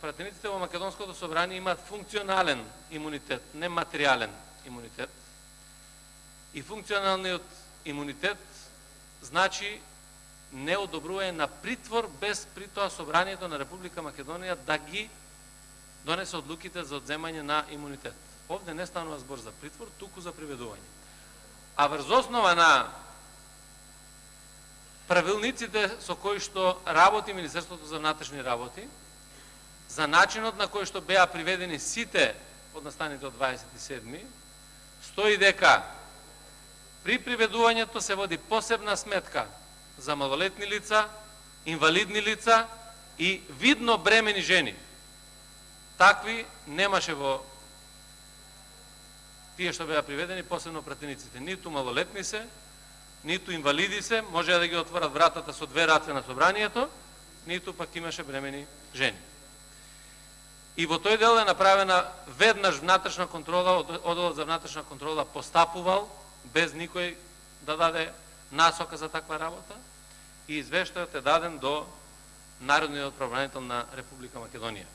пратениците во Македонското собрание имаат функционален имунитет, не материјален имунитет. И функционалниот имунитет значи не одобрување на притвор без при тоа собранието на Република Македонија да ги донесе одлуките за одземање на имунитет. Овде не станува збор за притвор, туку за приведување. А врз основа на правилниците со кои што работи Министерството за внатрешни работи, за начинот на кој што беа приведени сите од настаните од 27, стои дека при приведувањето се води посебна сметка за малолетни лица, инвалидни лица и видно бремени жени. Такви немаше во тие што беа приведени, посебно пратениците. Ниту малолетни се, ниту инвалиди се, може да ги отворат вратата со две раце на собранието, ниту пак имаше бремени жени. И во тој дел е направена веднаш внатрешна контрола, одделот за внатрешна контрола постапувал, без никој да даде насока за таква работа, и извештајот е даден до Народниот правобранител на Република Македонија.